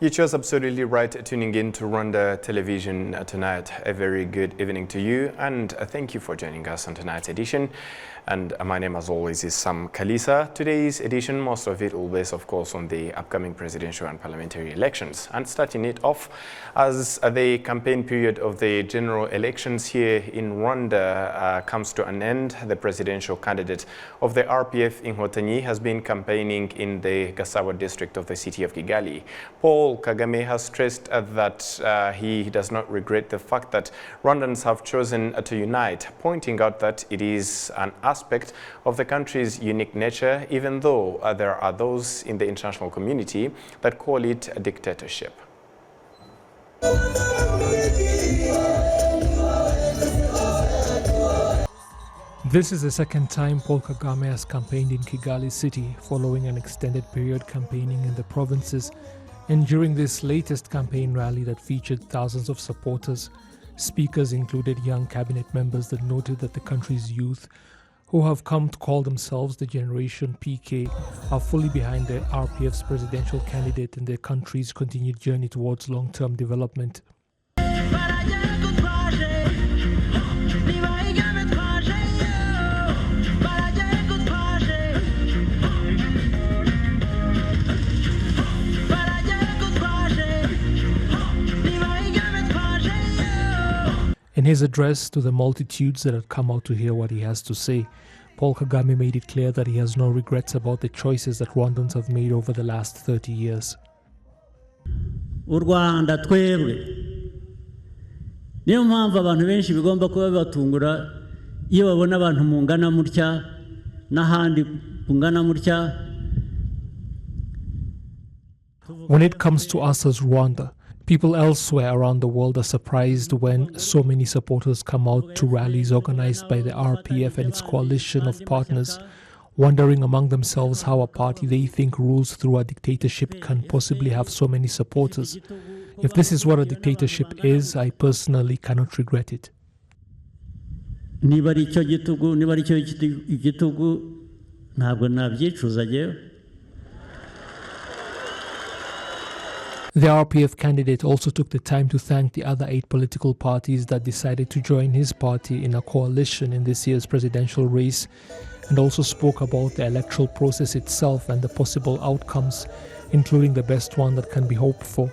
You chose absolutely right tuning in to Rwanda Television tonight. A very good evening to you, and thank you for joining us on tonight's edition. And my name, as always, is Sam Kalisa. Today's edition, most of it will base, of course, on the upcoming presidential and parliamentary elections. And starting it off, as the campaign period of the general elections here in Rwanda comes to an end, the presidential candidate of the RPF Inkotanyi has been campaigning in the Gasabo district of the city of Kigali. Paul Kagame has stressed that he does not regret the fact that Rwandans have chosen to unite, pointing out that it is an aspect of the country's unique nature, even though there are those in the international community that call it a dictatorship. This is the second time Paul Kagame has campaigned in Kigali city, following an extended period campaigning in the provinces. And during this latest campaign rally that featured thousands of supporters, speakers included young cabinet members that noted that the country's youth, who have come to call themselves the Generation PK, are fully behind the RPF's presidential candidate in their country's continued journey towards long-term development. In his address to the multitudes that had come out to hear what he has to say, Paul Kagame made it clear that he has no regrets about the choices that Rwandans have made over the last 30 years. RwandaTV niyo mpamvu abantu benshi bigomba kuba batungura iyo babona abantu mungana mutya n'ahandi mungana mutya. When it comes to us as Rwanda, people elsewhere around the world are surprised when so many supporters come out to rallies organized by the RPF and its coalition of partners, wondering among themselves how a party they think rules through a dictatorship can possibly have so many supporters. If this is what a dictatorship is, I personally cannot regret it. Niba ari cyo igitugu ntabwo nabyicuza jewe. The RPF candidate also took the time to thank the other 8 political parties that decided to join his party in a coalition in this year's presidential race, and also spoke about the electoral process itself and the possible outcomes, including the best one that can be hoped for.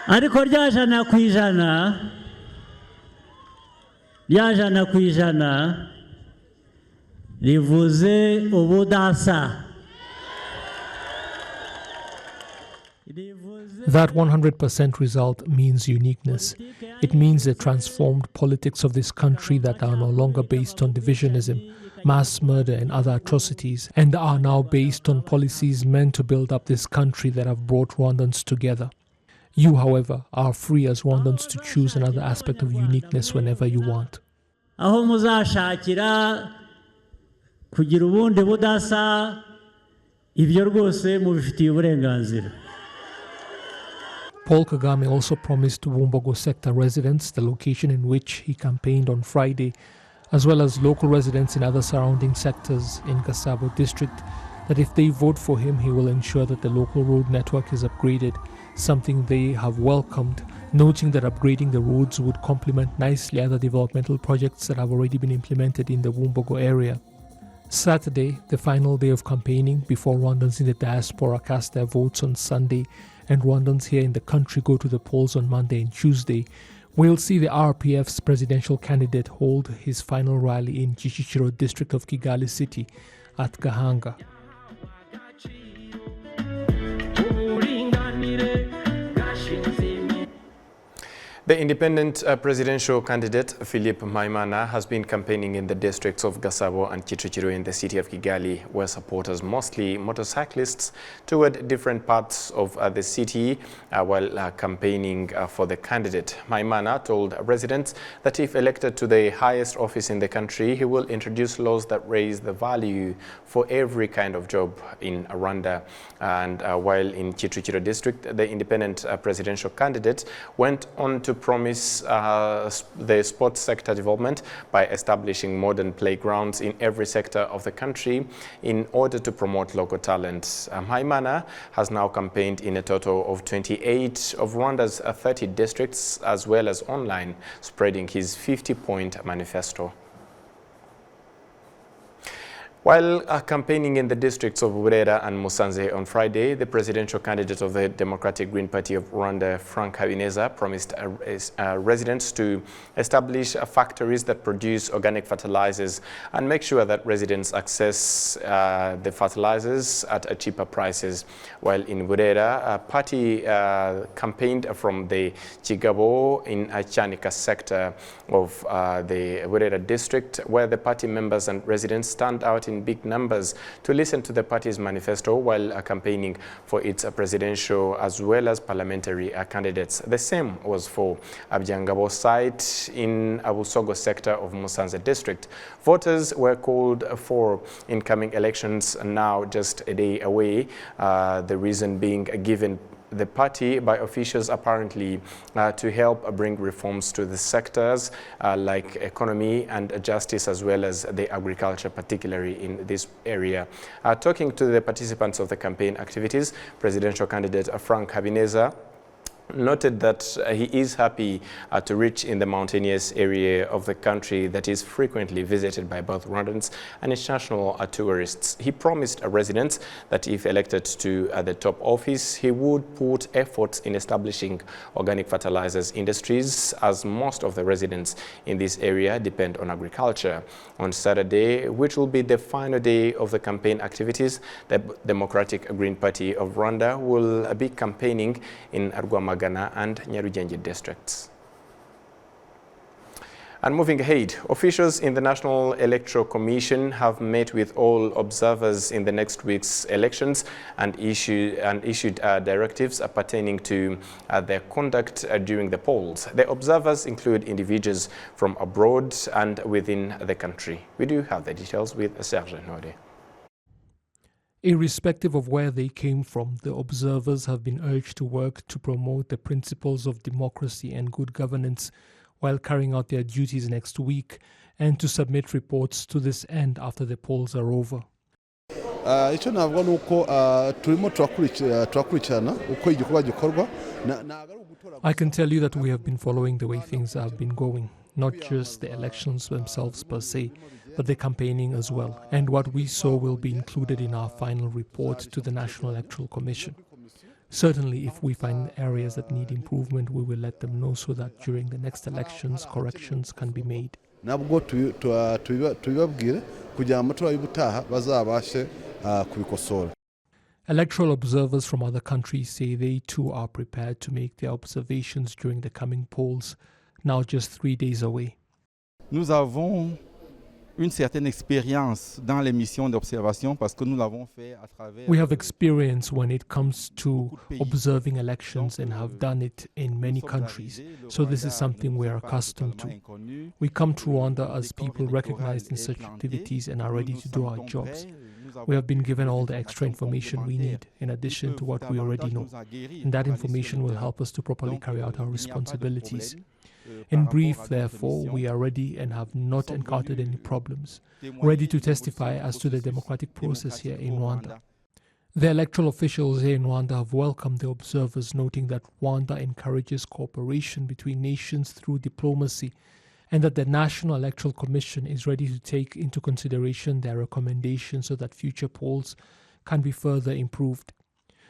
Ariko ryajana kwijana rivuze ubudasa. That 100% result means uniqueness. It means the transformed politics of this country that are no longer based on divisionism, mass murder and other atrocities, and are now based on policies meant to build up this country that have brought Rwandans together. You, however, are free as Rwandans to choose another aspect of uniqueness whenever you want. Aho muzashakira kugira ubundi budasa, ibyo rwose mubifitiye uburenganzira. Paul Kagame also promised Wumbogo sector residents, the location in which he campaigned on Friday, as well as local residents in other surrounding sectors in Gasabo district, that if they vote for him, he will ensure that the local road network is upgraded, something they have welcomed, noting that upgrading the roads would complement nicely other developmental projects that have already been implemented in the Wumbogo area. Saturday, the final day of campaigning before Rwandans in the diaspora cast their votes on Sunday, and Rwandans here in the country go to the polls on Monday and Tuesday, we'll see the RPF's presidential candidate hold his final rally in Chichichiro district of Kigali city at Gahanga. The independent presidential candidate, Philip Maimana, has been campaigning in the districts of Gasabo and Kicukiro in the city of Kigali, where supporters, mostly motorcyclists, toured different parts of the city while campaigning for the candidate. Maimana told residents that if elected to the highest office in the country, he will introduce laws that raise the value for every kind of job in Rwanda. And while in Kicukiro district, the independent presidential candidate went on to promise the sports sector development by establishing modern playgrounds in every sector of the country in order to promote local talent. Haimana has now campaigned in a total of 28 of Rwanda's 30 districts, as well as online, spreading his 50-point manifesto. While campaigning in the districts of Burera and Musanze on Friday, the presidential candidate of the Democratic Green Party of Rwanda, Frank Habineza, promised residents to establish factories that produce organic fertilizers and make sure that residents access the fertilizers at cheaper prices. While in Burera, a party campaigned from the Chigabo in Chanika sector of the Burera district, where the party members and residents stand out in big numbers to listen to the party's manifesto while campaigning for its presidential as well as parliamentary candidates. The same was for Abyangabo site in Abusogo sector of Musanze district. Voters were called for incoming elections now just a day away, the reason being given the party by officials apparently to help bring reforms to the sectors like economy and justice, as well as the agriculture, particularly in this area. Talking to the participants of the campaign activities, presidential candidate Frank Habineza noted that he is happy to reach in the mountainous area of the country that is frequently visited by both Rwandans and international tourists. He promised residents that if elected to the top office, he would put efforts in establishing organic fertilizers industries, as most of the residents in this area depend on agriculture. On Saturday, which will be the final day of the campaign activities, the Democratic Green Party of Rwanda will be campaigning in Rwamagana and Nyarugenge districts. And moving ahead, officials in the National Electoral Commission have met with all observers in the next week's elections and issued directives pertaining to their conduct during the polls. The observers include individuals from abroad and within the country. We do have the details with Serge Node. Irrespective of where they came from, the observers have been urged to work to promote the principles of democracy and good governance while carrying out their duties next week, and to submit reports to this end after the polls are over. icyo navuga nuko turimo turakurikirana uko igikorwa gikorwa. I can tell you that we have been following the way things have been going, not just the elections themselves per se, but the campaigning as well. And what we saw will be included in our final report to the National Electoral Commission. Certainly, if we find areas that need improvement, we will let them know so that during the next elections, corrections can be made. Nabwo tubibabwire kugira amatora y'ubutaha bazabashe kubikosora. Electoral observers from other countries say they too are prepared to make their observations during the coming polls, now just 3 days away. Nous avons une certaine expérience dans les missions d'observation parce que nous l'avons fait à travers. We have experience when it comes to observing elections and have done it in many countries, so this is something we are accustomed to. We come to Rwanda as people recognized in such activities and are ready to do our jobs. We have been given all the extra information we need, in addition to what we already know, and that information will help us to properly carry out our responsibilities. In brief, therefore, we are ready and have not encountered any problems, ready to testify as to the democratic process here in Rwanda. The electoral officials here in Rwanda have welcomed the observers, noting that Rwanda encourages cooperation between nations through diplomacy, and that the National Electoral Commission is ready to take into consideration their recommendations so that future polls can be further improved.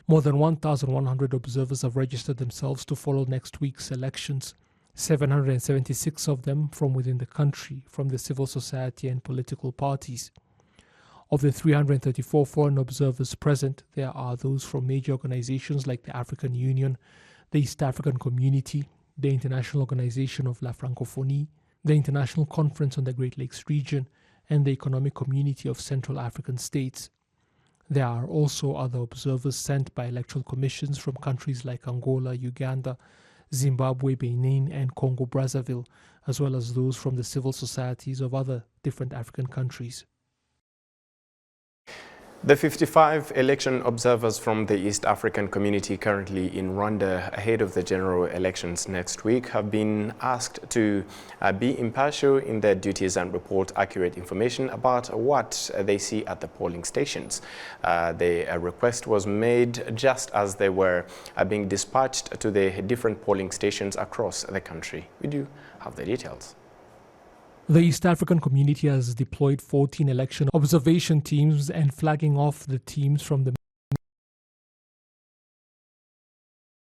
More than 1,100 observers have registered themselves to follow next week's elections. 776 of them from within the country, from the civil society and political parties. Of the 334 foreign observers present, there are those from major organizations like the African Union, the East African Community, the International Organization of La Francophonie, the International Conference on the Great Lakes Region, and the Economic Community of Central African States. There are also other observers sent by electoral commissions from countries like Angola, Uganda, Zimbabwe, Benin, and Congo-Brazzaville, as well as those from the civil societies of other different African countries. The 55 election observers from the East African community currently in Rwanda ahead of the general elections next week have been asked to be impartial in their duties and report accurate information about what they see at the polling stations. The request was made just as they were being dispatched to the different polling stations across the country. We do have the details. The East African community has deployed 14 election observation teams and flagging off the teams from the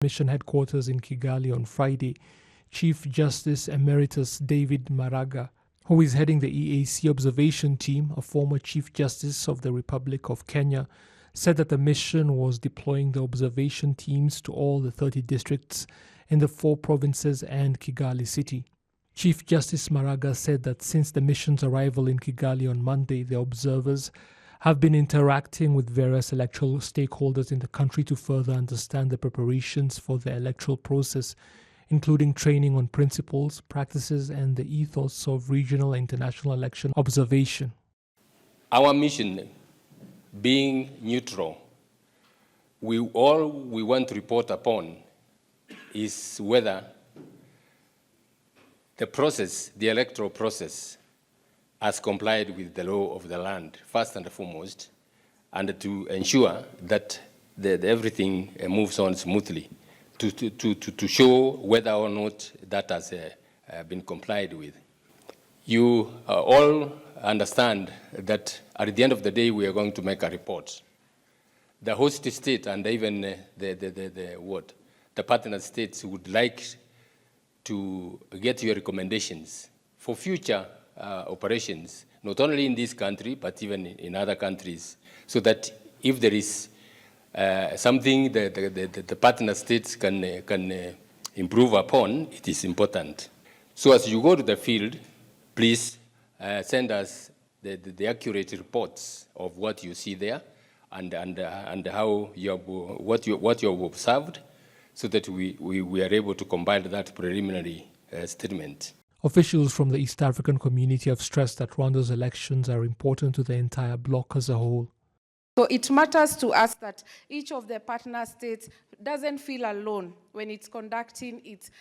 mission headquarters in Kigali on Friday. Chief Justice Emeritus David Maraga, who is heading the EAC observation team, a former Chief Justice of the Republic of Kenya, said that the mission was deploying the observation teams to all the 30 districts in the 4 provinces and Kigali city. Chief Justice Maraga said that since the mission's arrival in Kigali on Monday, the observers have been interacting with various electoral stakeholders in the country to further understand the preparations for the electoral process, including training on principles, practices, and the ethos of regional and international election observation. Our mission being neutral, all we want to report upon is whether the electoral process has complied with the law of the land, first and foremost, and to ensure that everything moves on smoothly, to show whether or not that has been complied with. You all understand that at the end of the day, we are going to make a report. The host state and even the partner states would like to get your recommendations for future operations, not only in this country, but even in other countries, so that if there is something that the partner states can improve upon, it is important. So as you go to the field, please send us the accurate reports of what you see there and how what you have observed, so that we are able to compile that preliminary statement. Officials from the East African community have stressed that Rwanda's elections are important to the entire bloc as a whole. So it matters to us that each of the partner states doesn't feel alone when it's conducting its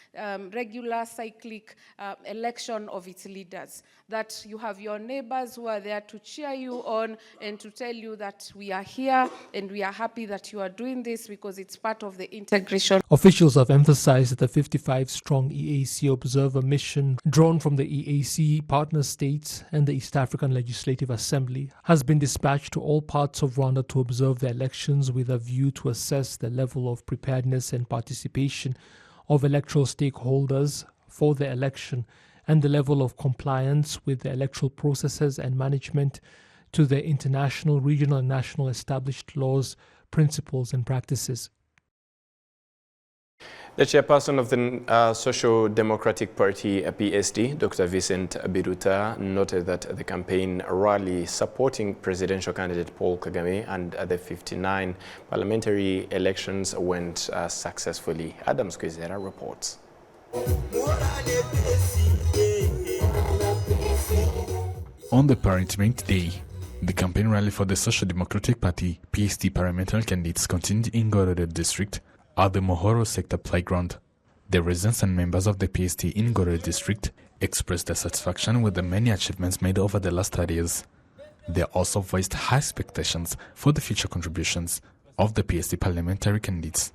regular cyclic election of its leaders. That you have your neighbors who are there to cheer you on and to tell you that we are here and we are happy that you are doing this because it's part of the integration. Officials have emphasized that the 55-strong EAC observer mission drawn from the EAC partner states and the East African Legislative Assembly has been dispatched to all parts of Rwanda to observe the elections with a view to assess the level of preparedness and participation of electoral stakeholders for the election and the level of compliance with the electoral processes and management to the international, regional and national established laws, principles and practices. The chairperson of the Social Democratic Party, PSD, Dr. Vincent Biruta, noted that the campaign rally supporting presidential candidate Paul Kagame and the 59 parliamentary elections went successfully. Adam Squizera reports. On the Parliament Day, the campaign rally for the Social Democratic Party, PSD parliamentary candidates continued in Ngororero district at the Mohoro sector playground. The residents and members of the PSD in Ngororero district expressed their satisfaction with the many achievements made over the last 30 years. They also voiced high expectations for the future contributions of the PSD parliamentary candidates.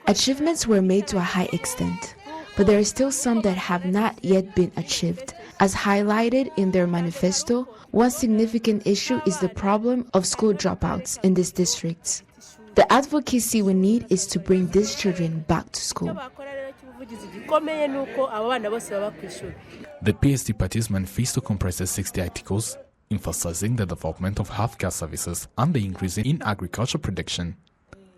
Achievements were made to a high extent, but there are still some that have not yet been achieved. As highlighted in their manifesto, one significant issue is the problem of school dropouts in these districts. The advocacy we need is to bring these children back to school. The PSD party's manifesto comprises 60 articles, emphasizing the development of healthcare services and the increase in agriculture production.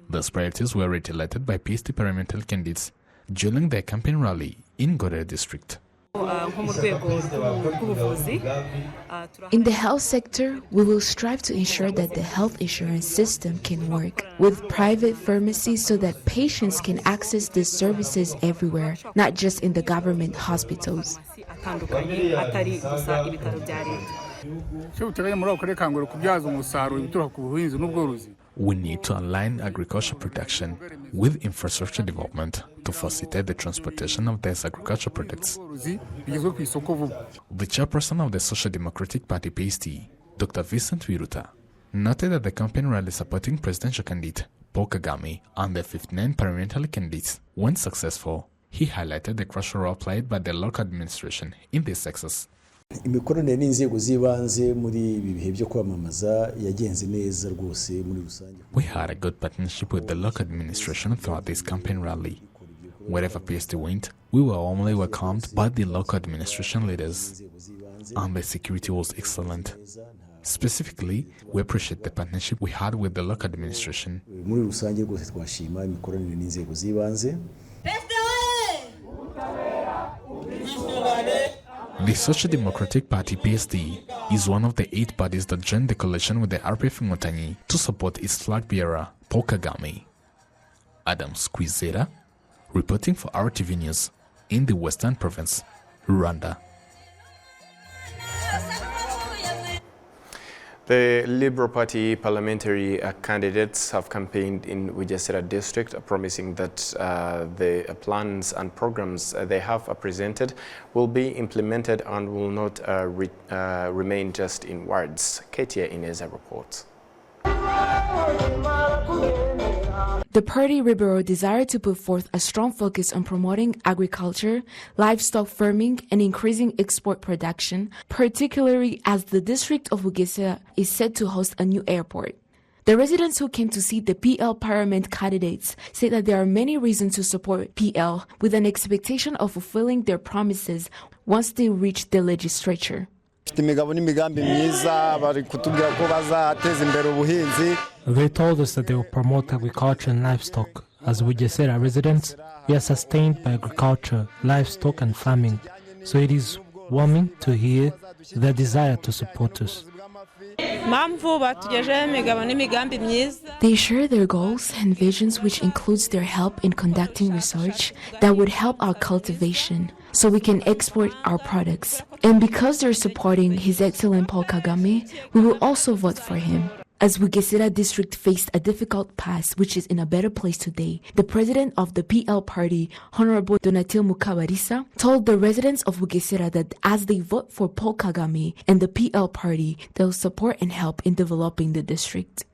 These priorities were reiterated by PSD parliamentary candidates during their campaign rally in Ngororero district. In the health sector, we will strive to ensure that the health insurance system can work with private pharmacies so that patients can access these services everywhere, not just in the government hospitals. We need to align agriculture production with infrastructure development to facilitate the transportation of these agricultural products. The chairperson of the Social Democratic Party PST, Dr. Vincent Wiruta, noted that the campaign rally supporting presidential candidate Paul Kagame and the 59 parliamentary candidates, when successful, he highlighted the crucial role played by the local administration in this success. Imikoranire n'inzego z'ibanze muri ibi bihe byo kwamamaza yagenze neza rwose muri rusange. We had a good partnership with the local administration throughout this campaign rally. Wherever PST went, we were warmly welcomed by the local administration leaders, and the security was excellent. Specifically, we appreciate the partnership we had with the local administration. Muri rusange rwose twashima imikoranire n'inzego z'ibanze. The Social Democratic Party PST is one of the 8 parties that joined the coalition with the RPF Inkotanyi to support its flag bearer, Paul Kagame. Adam Squizera, reporting for RTV News in the Western Province, Rwanda. The Liberal Party parliamentary candidates have campaigned in Bugesera district, promising that the plans and programs they have presented will be implemented and will not remain just in words. Katia Ineza reports. The party Ribero desired to put forth a strong focus on promoting agriculture, livestock farming, and increasing export production, particularly as the district of Bugesera is set to host a new airport. The residents who came to see the PL parliament candidates say that there are many reasons to support PL, with an expectation of fulfilling their promises once they reach the legislature. They told us that they will promote agriculture and livestock. As Bugesera residents, we are sustained by agriculture, livestock and farming. So it is warming to hear their desire to support us. They share their goals and visions, which includes their help in conducting research that would help our cultivation so we can export our products. And because they're supporting His Excellency Paul Kagame, we will also vote for him. As Bugesera district faced a difficult past, which is in a better place today, the president of the PL party, Honorable Donatil Mukabarisa, told the residents of Bugesera that as they vote for Paul Kagame and the PL party, they'll support and help in developing the district.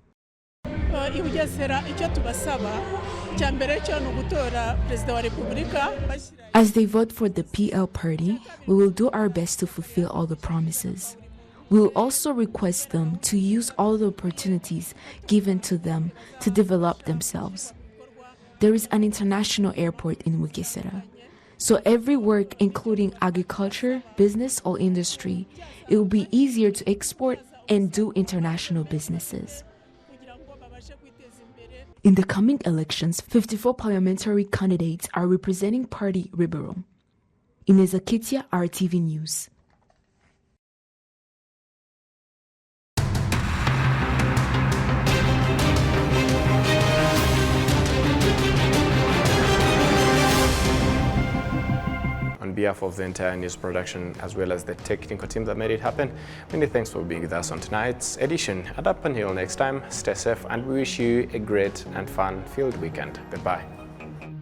As they vote for the PL party, we will do our best to fulfill all the promises. We will also request them to use all the opportunities given to them to develop themselves. There is an international airport in Bugesera, so every work, including agriculture, business, or industry, it will be easier to export and do international businesses. In the coming elections, 54 parliamentary candidates are representing Party Ribero. Ineza Kitia, RTV News. On behalf of the entire news production as well as the technical team that made it happen, many thanks for being with us on tonight's edition. And up until next time, stay safe and we wish you a great and fun-filled weekend. Goodbye.